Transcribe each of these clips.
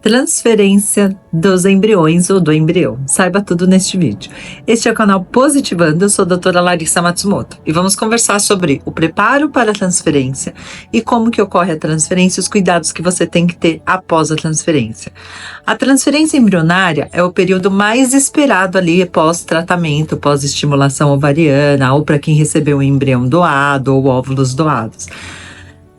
Transferência dos embriões ou do embrião. Saiba tudo neste vídeo. Este é o canal Positivando, eu sou a doutora Larissa Matsumoto e vamos conversar sobre o preparo para a transferência e como que ocorre a transferência e os cuidados que você tem que ter após a transferência. A transferência embrionária é o período mais esperado ali pós-tratamento, pós-estimulação ovariana ou para quem recebeu um embrião doado ou óvulos doados.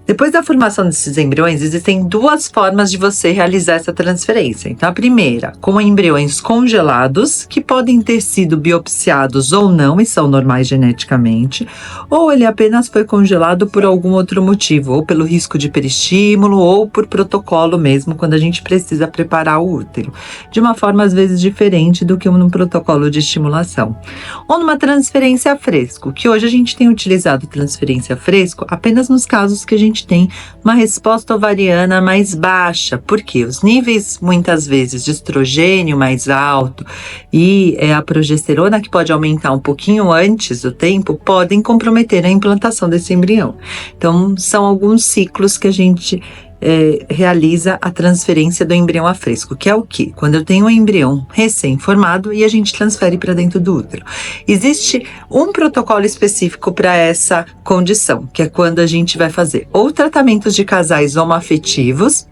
Depois da formação desses embriões, existem duas formas de você realizar essa transferência. Então, a primeira, com embriões congelados, que podem ter sido biopsiados ou não e são normais geneticamente, ou ele apenas foi congelado por algum outro motivo, ou pelo risco de peristímulo, ou por protocolo mesmo, quando a gente precisa preparar o útero, de uma forma às vezes diferente do que num protocolo de estimulação. Ou numa transferência a fresco, que hoje a gente tem utilizado transferência a fresco apenas nos casos que a gente tem uma resposta ovariana mais baixa, porque os níveis muitas vezes de estrogênio mais alto e a progesterona, que pode aumentar um pouquinho antes do tempo, podem comprometer a implantação desse embrião. Então são alguns ciclos que a gente realiza a transferência do embrião a fresco, que é o quê? Quando eu tenho um embrião recém-formado e a gente transfere para dentro do útero. Existe um protocolo específico para essa condição, que é quando a gente vai fazer ou tratamentos de casais homoafetivos,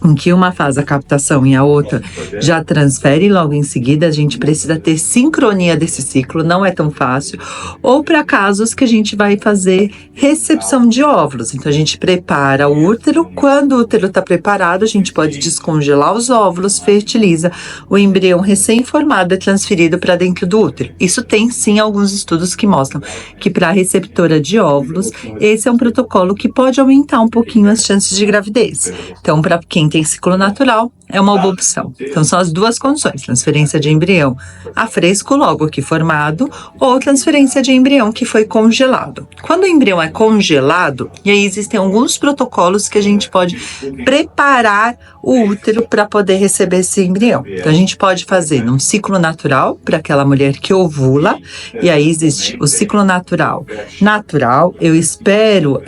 em que uma faz a captação e a outra já transfere logo em seguida, a gente precisa ter sincronia desse ciclo, não é tão fácil, ou para casos que a gente vai fazer recepção de óvulos, então a gente prepara o útero, quando o útero está preparado, a gente pode descongelar os óvulos, fertiliza, o embrião recém-formado é transferido para dentro do útero. Isso tem sim alguns estudos que mostram que para a receptora de óvulos, esse é um protocolo que pode aumentar um pouquinho as chances de gravidez. Então, para quem tem ciclo natural, é uma boa opção. Então, são as duas condições, transferência de embrião a fresco, logo que formado, ou transferência de embrião que foi congelado. Quando o embrião é congelado, e aí existem alguns protocolos que a gente pode preparar o útero para poder receber esse embrião. Então, a gente pode fazer num ciclo natural, para aquela mulher que ovula, e aí existe o ciclo natural. Natural, eu espero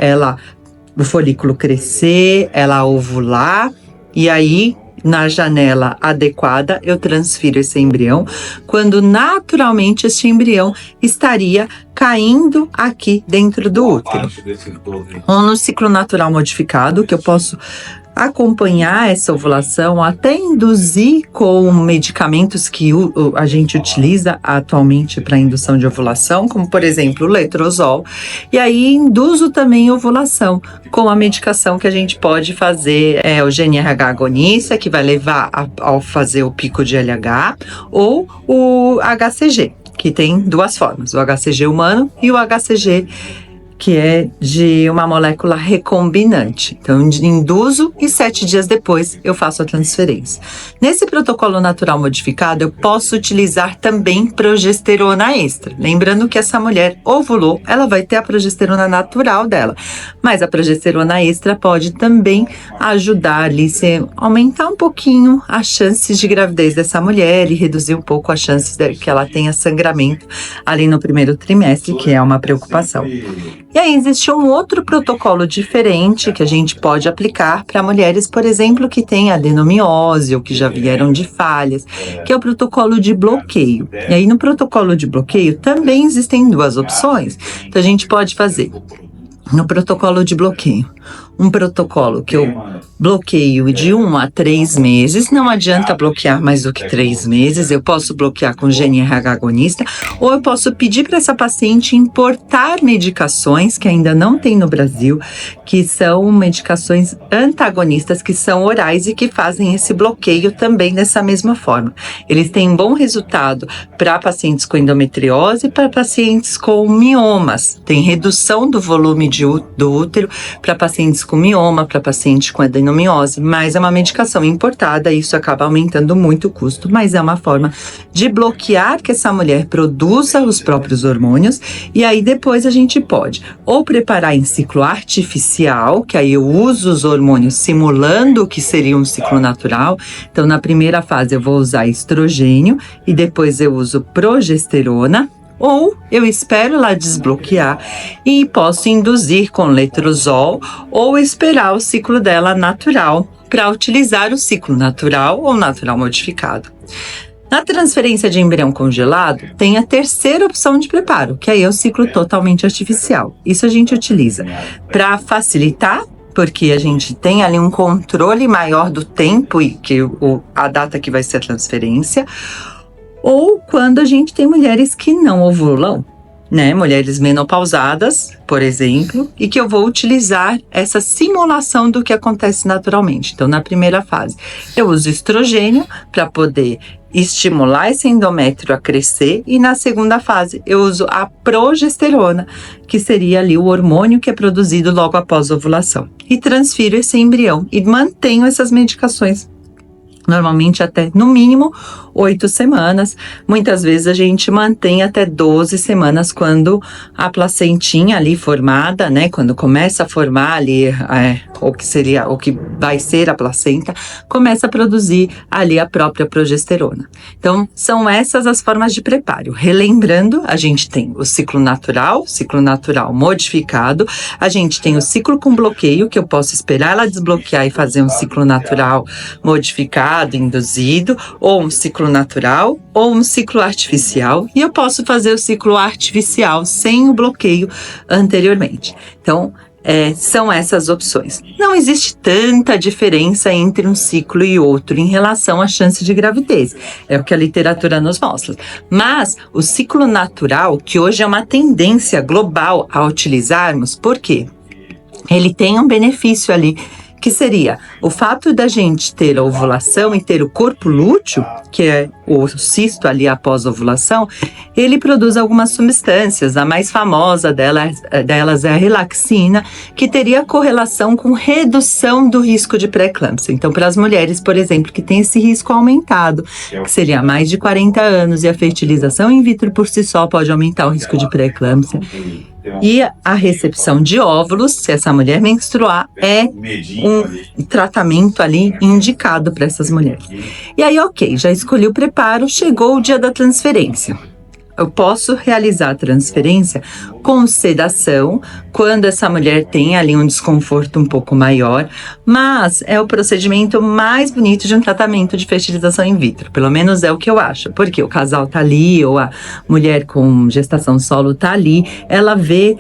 o folículo crescer, ela ovular, e aí, na janela adequada, eu transfiro esse embrião, quando naturalmente esse embrião estaria caindo aqui dentro do útero. Ou no ciclo natural modificado, que eu posso acompanhar essa ovulação, até induzir com medicamentos que a gente utiliza atualmente para indução de ovulação, como por exemplo o letrozol, e aí induzo também a ovulação com a medicação que a gente pode fazer, o GnRH agonista, que vai levar ao fazer o pico de LH, ou o HCG, que tem duas formas, o HCG humano e o HCG que é de uma molécula recombinante. Então, induzo e 7 dias depois eu faço a transferência. Nesse protocolo natural modificado, eu posso utilizar também progesterona extra. Lembrando que essa mulher ovulou, ela vai ter a progesterona natural dela, mas a progesterona extra pode também ajudar ali, aumentar um pouquinho as chances de gravidez dessa mulher e reduzir um pouco as chances de que ela tenha sangramento ali no primeiro trimestre, que é uma preocupação. E aí existe um outro protocolo diferente que a gente pode aplicar para mulheres, por exemplo, que têm adenomiose ou que já vieram de falhas, que é o protocolo de bloqueio. E aí no protocolo de bloqueio também existem duas opções. Então a gente pode fazer no protocolo de bloqueio um protocolo que eu bloqueio de 1 a 3 meses, não adianta bloquear mais do que 3 meses, eu posso bloquear com GnRH agonista, ou eu posso pedir para essa paciente importar medicações que ainda não tem no Brasil, que são medicações antagonistas, que são orais e que fazem esse bloqueio também dessa mesma forma. Eles têm bom resultado para pacientes com endometriose e para pacientes com miomas, tem redução do volume do útero para pacientes com mioma, para paciente com adenomiose, mas é uma medicação importada, isso acaba aumentando muito o custo, mas é uma forma de bloquear que essa mulher produza os próprios hormônios, e aí depois a gente pode ou preparar em ciclo artificial, que aí eu uso os hormônios simulando o que seria um ciclo natural. Então na primeira fase eu vou usar estrogênio e depois eu uso progesterona, ou eu espero ela desbloquear e posso induzir com letrozol ou esperar o ciclo dela natural para utilizar o ciclo natural ou natural modificado. Na transferência de embrião congelado, tem a terceira opção de preparo, que aí é o ciclo totalmente artificial. Isso a gente utiliza para facilitar, porque a gente tem ali um controle maior do tempo e a data que vai ser a transferência, ou quando a gente tem mulheres que não ovulam, né? Mulheres menopausadas, por exemplo, e que eu vou utilizar essa simulação do que acontece naturalmente. Então, na primeira fase, eu uso estrogênio para poder estimular esse endométrio a crescer, e na segunda fase eu uso a progesterona, que seria ali o hormônio que é produzido logo após a ovulação, e transfiro esse embrião e mantenho essas medicações normalmente até, no mínimo, 8 semanas. Muitas vezes a gente mantém até 12 semanas quando a placentinha ali formada, né? Quando começa a formar ali o que vai ser a placenta, começa a produzir ali a própria progesterona. Então, são essas as formas de preparo. Relembrando, a gente tem o ciclo natural modificado, a gente tem o ciclo com bloqueio, que eu posso esperar ela desbloquear e fazer um ciclo natural modificado, induzido, ou um ciclo natural, ou um ciclo artificial, e eu posso fazer o ciclo artificial sem o bloqueio anteriormente. Então, são essas opções. Não existe tanta diferença entre um ciclo e outro em relação à chance de gravidez. É o que a literatura nos mostra. Mas o ciclo natural, que hoje é uma tendência global a utilizarmos, por quê? Ele tem um benefício ali, que seria o fato da gente ter a ovulação e ter o corpo lúteo, que é o cisto ali após a ovulação, ele produz algumas substâncias. A mais famosa delas é a relaxina, que teria correlação com redução do risco de pré-eclâmpsia. Então, para as mulheres, por exemplo, que tem esse risco aumentado, que seria mais de 40 anos, e a fertilização in vitro por si só pode aumentar o risco de pré-eclâmpsia. E a recepção de óvulos, se essa mulher menstruar, é um tratamento ali indicado para essas mulheres. E aí, ok, já escolhi o preparo, chegou o dia da transferência. Eu posso realizar a transferência com sedação, quando essa mulher tem ali um desconforto um pouco maior, mas é o procedimento mais bonito de um tratamento de fertilização in vitro, pelo menos é o que eu acho, porque o casal tá ali, ou a mulher com gestação solo tá ali, ela vê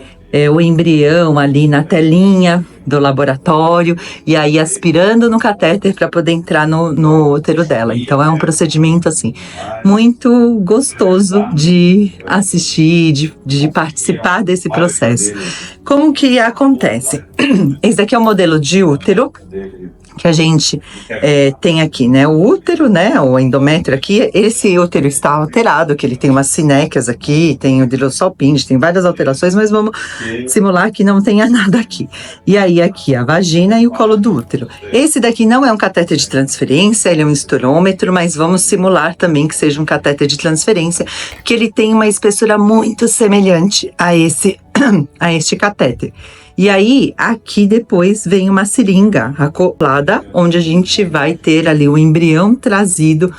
o embrião ali na telinha do laboratório, e aí aspirando no catéter para poder entrar no útero dela. Então é um procedimento assim muito gostoso de assistir, de participar desse processo. Como que acontece? Esse daqui é o modelo de útero que a gente tem aqui, né? O útero, né? O endométrio aqui, esse útero está alterado, que ele tem umas sinéquias aqui, tem o Dilosalpinde, tem várias alterações, mas vamos simular que não tenha nada aqui. E aí aqui a vagina e o colo do útero. Esse daqui não é um catéter de transferência, ele é um esterômetro, mas vamos simular também que seja um catéter de transferência, que ele tem uma espessura muito semelhante a este catéter. E aí, aqui depois vem uma seringa acoplada, onde a gente vai ter ali o embrião trazido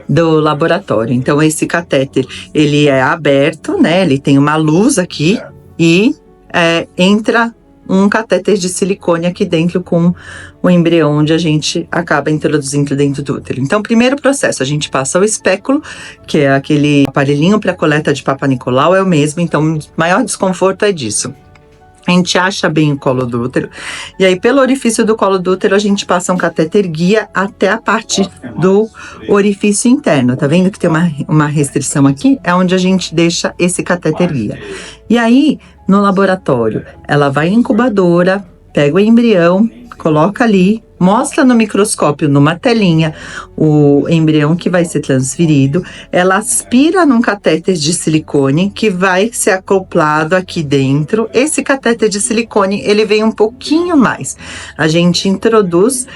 do laboratório. Então, esse catéter, ele é aberto, né? Ele tem uma luz aqui e entra um catéter de silicone aqui dentro com o embrião, onde a gente acaba introduzindo dentro do útero. Então, primeiro processo, a gente passa o espéculo, que é aquele aparelhinho para coleta de Papa Nicolau, é o mesmo. Então, o maior desconforto é disso. A gente acha bem o colo do útero, e aí pelo orifício do colo do útero a gente passa um catéter guia até a parte do orifício interno. Tá vendo que tem uma restrição aqui? É onde a gente deixa esse catéter guia. E aí, no laboratório, ela vai em incubadora, pega o embrião, coloca ali, mostra no microscópio, numa telinha, o embrião que vai ser transferido. Ela aspira num catéter de silicone que vai ser acoplado aqui dentro. Esse catéter de silicone, ele vem um pouquinho mais. A gente introduz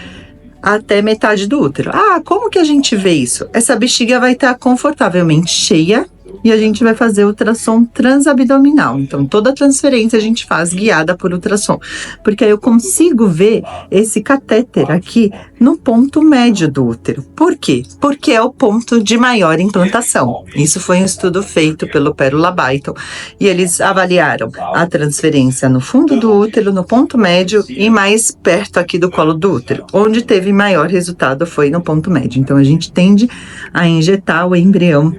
até metade do útero. Ah, como que a gente vê isso? Essa bexiga vai estar confortavelmente cheia e a gente vai fazer ultrassom transabdominal. Então, toda transferência a gente faz guiada por ultrassom, porque aí eu consigo ver esse catéter aqui no ponto médio do útero. Por quê? Porque é o ponto de maior implantação. Isso foi um estudo feito pelo Pérola Baiton, e eles avaliaram a transferência no fundo do útero, no ponto médio e mais perto aqui do colo do útero. Onde teve maior resultado foi no ponto médio. Então, a gente tende a injetar o embrião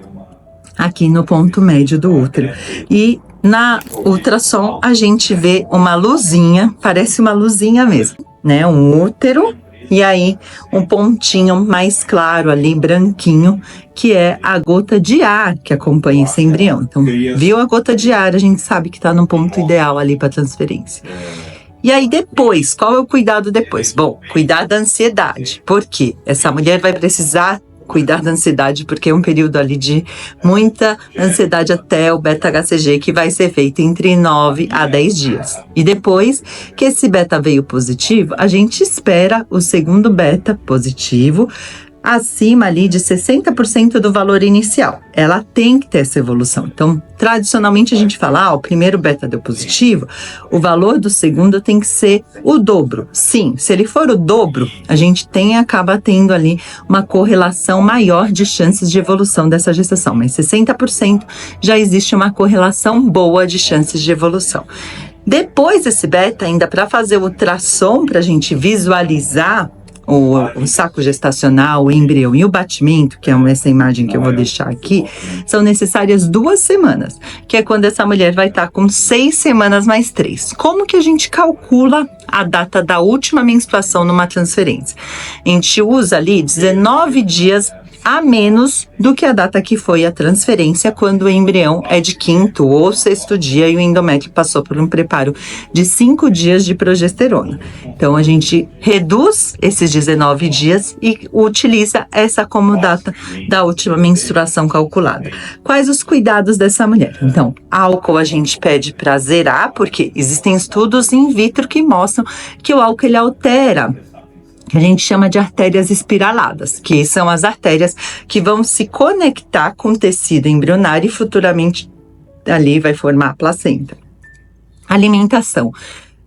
aqui no ponto médio do útero. E na ultrassom a gente vê uma luzinha, parece uma luzinha mesmo, né? Um útero e aí um pontinho mais claro ali, branquinho, que é a gota de ar que acompanha esse embrião. Então, viu a gota de ar, a gente sabe que está no ponto ideal ali para transferência. E aí depois, qual é o cuidado depois? Bom, cuidar da ansiedade. Por quê? Essa mulher vai precisar cuidar da ansiedade, porque é um período ali de muita ansiedade até o beta-HCG, que vai ser feito entre 9 a 10 dias. E depois que esse beta veio positivo, a gente espera o segundo beta positivo, acima ali de 60% do valor inicial. Ela tem que ter essa evolução. Então, tradicionalmente a gente fala, o primeiro beta deu positivo, o valor do segundo tem que ser o dobro. Sim, se ele for o dobro, a gente acaba tendo ali uma correlação maior de chances de evolução dessa gestação, mas 60% já existe uma correlação boa de chances de evolução. Depois desse beta, ainda para fazer o ultrassom, para a gente visualizar o saco gestacional, o embrião e o batimento, que é essa imagem que eu vou deixar aqui, são necessárias 2 semanas, que é quando essa mulher vai estar com 6 semanas mais 3. Como que a gente calcula a data da última menstruação numa transferência? A gente usa ali 19 dias a menos do que a data que foi a transferência, quando o embrião é de 5º ou 6º dia e o endométrio passou por um preparo de 5 dias de progesterona. Então, a gente reduz esses 19 dias e utiliza essa como data da última menstruação calculada. Quais os cuidados dessa mulher? Então, álcool a gente pede para zerar, porque existem estudos in vitro que mostram que o álcool ele altera, que a gente chama de artérias espiraladas, que são as artérias que vão se conectar com o tecido embrionário e futuramente ali vai formar a placenta. Alimentação.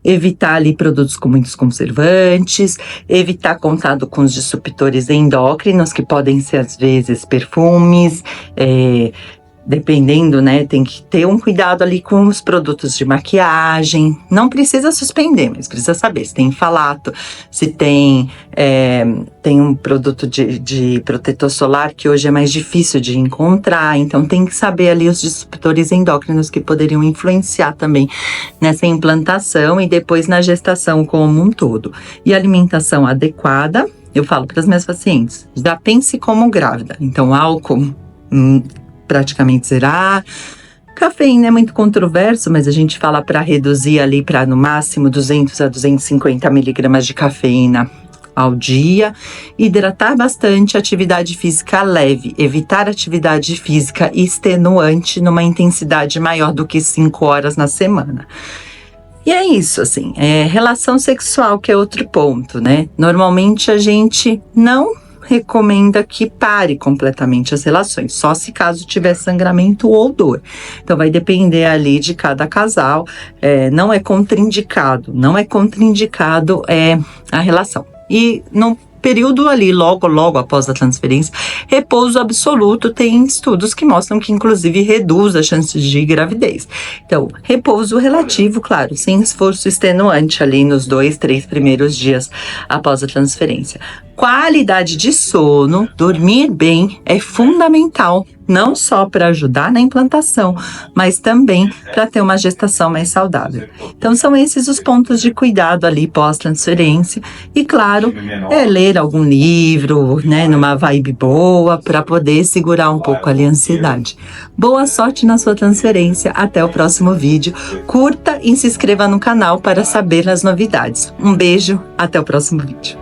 Evitar ali produtos com muitos conservantes, evitar contato com os disruptores endócrinos, que podem ser às vezes perfumes, dependendo, né, tem que ter um cuidado ali com os produtos de maquiagem. Não precisa suspender, mas precisa saber se tem falato, se tem um produto de protetor solar que hoje é mais difícil de encontrar. Então tem que saber ali os disruptores endócrinos que poderiam influenciar também nessa implantação e depois na gestação como um todo. E alimentação adequada, eu falo para as minhas pacientes, já pense como grávida. Então álcool, praticamente zerar. Cafeína é muito controverso, mas a gente fala para reduzir ali para no máximo 200 a 250 miligramas de cafeína ao dia. Hidratar bastante, atividade física leve, evitar atividade física extenuante numa intensidade maior do que 5 horas na semana. E é isso, assim, relação sexual, que é outro ponto, né? Normalmente a gente não recomenda que pare completamente as relações, só se caso tiver sangramento ou dor. Então vai depender ali de cada casal, não é contraindicado a relação. E no período ali, logo após a transferência, repouso absoluto, tem estudos que mostram que inclusive reduz as chances de gravidez. Então, repouso relativo, claro, sem esforço extenuante ali nos 2, 3 primeiros dias após a transferência. Qualidade de sono, dormir bem é fundamental, não só para ajudar na implantação, mas também para ter uma gestação mais saudável. Então, são esses os pontos de cuidado ali pós-transferência. E, claro, ler algum livro, né, numa vibe boa, para poder segurar um pouco ali a ansiedade. Boa sorte na sua transferência. Até o próximo vídeo. Curta e se inscreva no canal para saber as novidades. Um beijo, até o próximo vídeo.